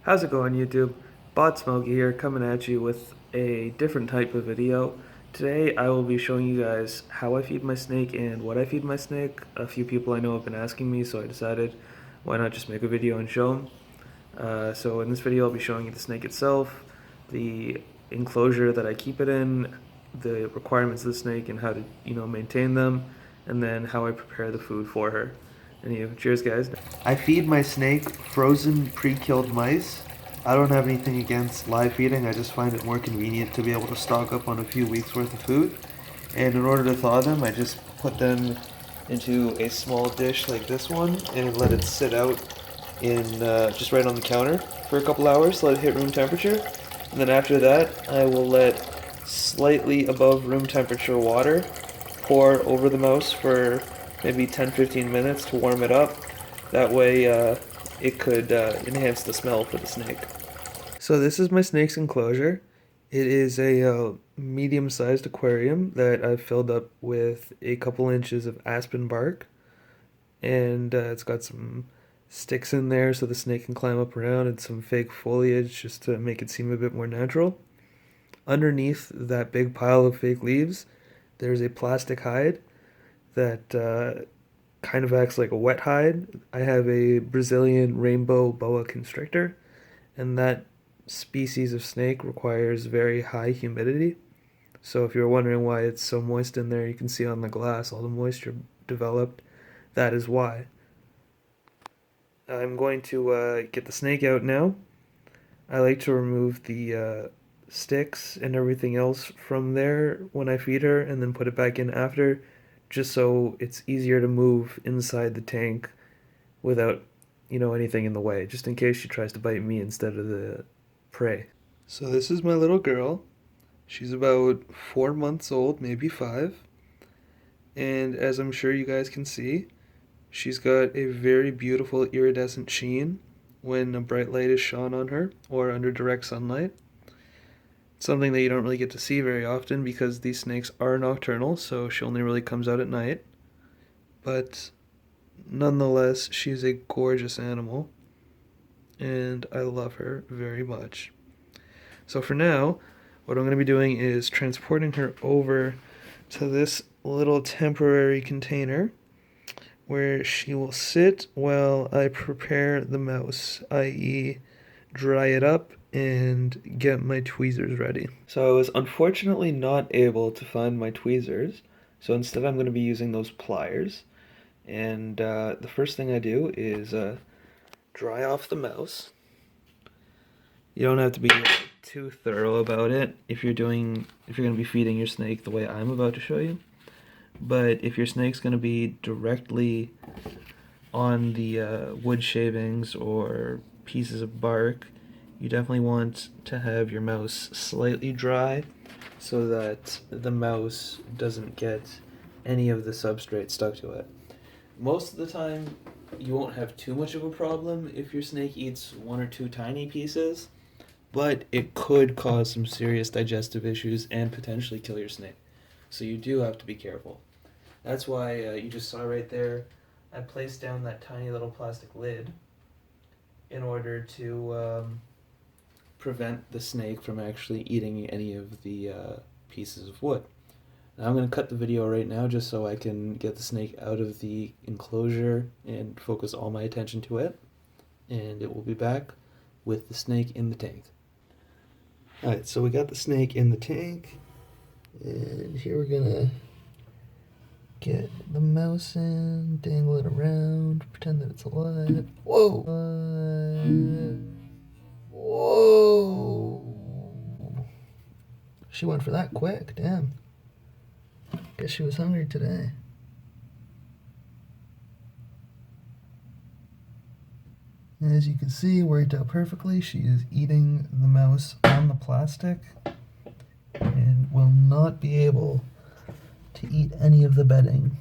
How's it going, YouTube? Bot Smokey here, coming at you with a different type of video. Today I will be showing you guys how I feed my snake and what I feed my snake. A few people I know have been asking me, so I decided why not just make a video and show them. So in this video I'll be showing you the snake itself, the enclosure that I keep it in, the requirements of the snake and how to maintain them, and then how I prepare the food for her. Anyway, cheers guys. I feed my snake frozen pre-killed mice. I don't have anything against live feeding, I just find it more convenient to be able to stock up on a few weeks worth of food. And in order to thaw them, I just put them into a small dish like this one and let it sit out in just right on the counter for a couple hours, let it hit room temperature. And then after that, I will let slightly above room temperature water pour over the mouse for maybe 10-15 minutes to warm it up. That way it could enhance the smell for the snake. So this is my snake's enclosure. It is a medium-sized aquarium that I've filled up with a couple inches of aspen bark. And it's got some sticks in there so the snake can climb up around, and some fake foliage just to make it seem a bit more natural. Underneath that big pile of fake leaves, there's a plastic hide that kind of acts like a wet hide. I have a Brazilian rainbow boa constrictor, and that species of snake requires very high humidity. So if you're wondering why it's so moist in there, you can see on the glass all the moisture developed. That is why. I'm going to get the snake out now. I like to remove the sticks and everything else from there when I feed her, and then put it back in after, just so it's easier to move inside the tank without, anything in the way, just in case she tries to bite me instead of the prey. So this is my little girl. She's about 4 months old, maybe 5. And as I'm sure you guys can see, she's got a very beautiful iridescent sheen when a bright light is shone on her or under direct sunlight. Something that you don't really get to see very often because these snakes are nocturnal, so she only really comes out at night. But nonetheless, she's a gorgeous animal, and I love her very much. So for now, what I'm going to be doing is transporting her over to this little temporary container where she will sit while I prepare the mouse, i.e. dry it up and get my tweezers ready. So I was unfortunately not able to find my tweezers, so instead I'm going to be using those pliers. And the first thing I do is dry off the mouse. You don't have to be too thorough about it if you're going to be feeding your snake the way I'm about to show you. But if your snake's going to be directly on the wood shavings or pieces of bark, you definitely want to have your mouse slightly dry so that the mouse doesn't get any of the substrate stuck to it. Most of the time, you won't have too much of a problem if your snake eats 1 or 2 tiny pieces, but it could cause some serious digestive issues and potentially kill your snake. So you do have to be careful. That's why you just saw right there, I placed down that tiny little plastic lid in order to prevent the snake from actually eating any of the pieces of wood. Now I'm going to cut the video right now just so I can get the snake out of the enclosure and focus all my attention to it. And it will be back with the snake in the tank. Alright, so we got the snake in the tank. And here we're going to get the mouse in, dangle it around, pretend that it's alive. Whoa! Whoa! She went for that quick, damn. Guess she was hungry today. And as you can see, worked out perfectly. She is eating the mouse on the plastic and will not be able to eat any of the bedding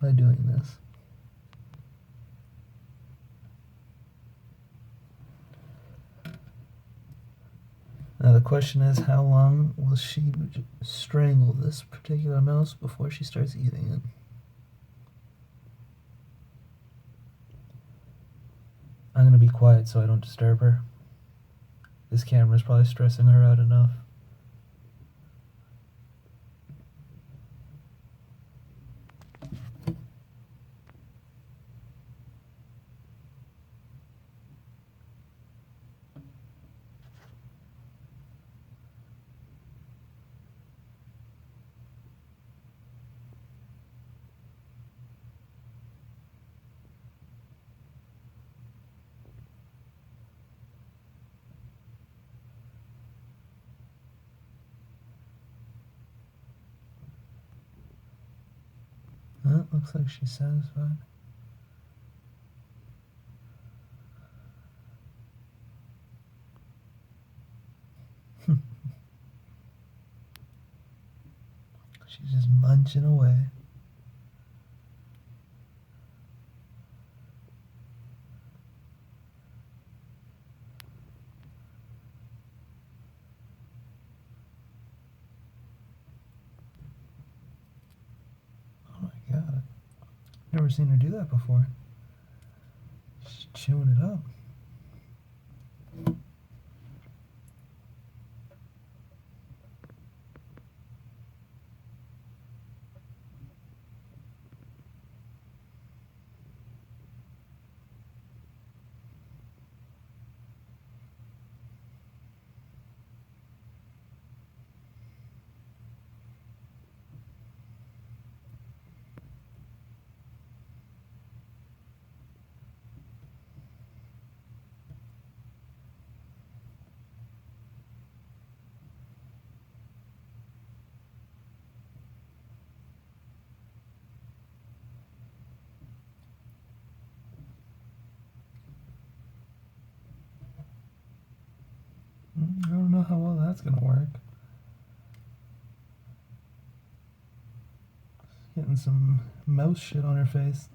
by doing this. Now the question is, how long will she strangle this particular mouse before she starts eating it? I'm going to be quiet so I don't disturb her. This camera's probably stressing her out enough. Looks like she's satisfied. She's just munching away. Oh my god. Never seen her do that before. She's chewing it up. I don't know how well that's gonna work. Getting some mouse shit on her face.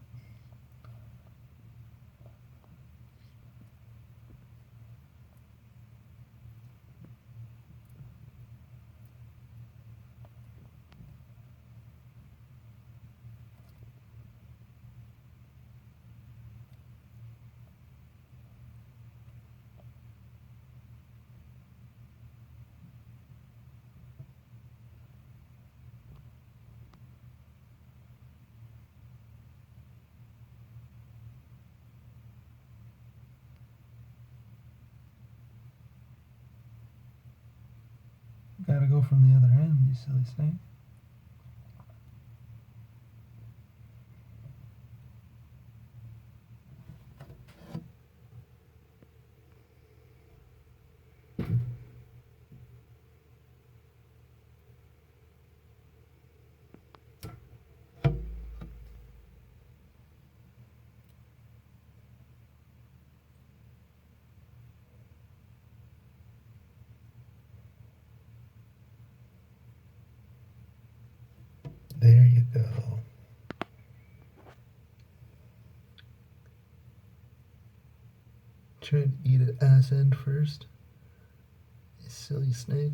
Gotta go from the other end, you silly snake. There you go. Try to eat an ass end first. You silly snake.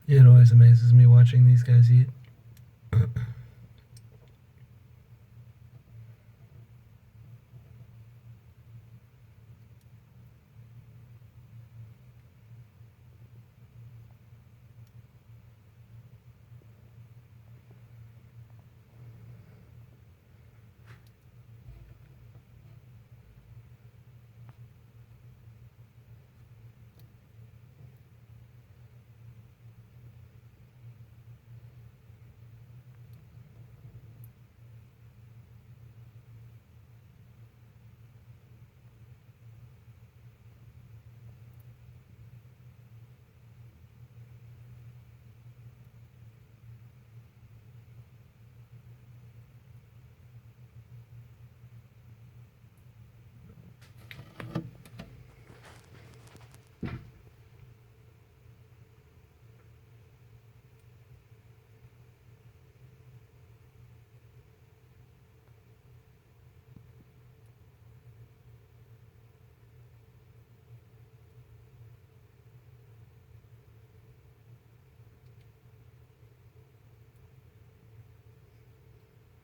It always amazes me watching these guys eat.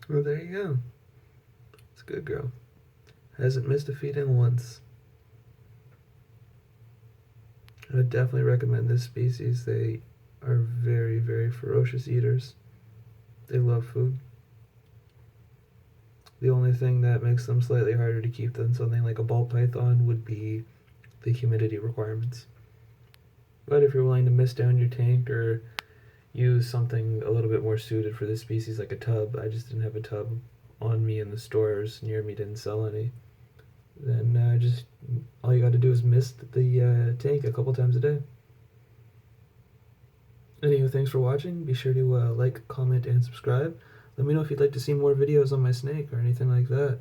Well, there you go. It's a good girl. Hasn't missed a feed in once. I would definitely recommend this species. They are very, very ferocious eaters. They love food. The only thing that makes them slightly harder to keep than something like a ball python would be the humidity requirements. But if you're willing to mist down your tank or use something a little bit more suited for this species, like a tub, I just didn't have a tub on me in the stores near me, didn't sell any, then just all you got to do is mist the tank a couple times a day. Anyway, thanks for watching. Be sure to like, comment, and subscribe. Let me know if you'd like to see more videos on my snake or anything like that.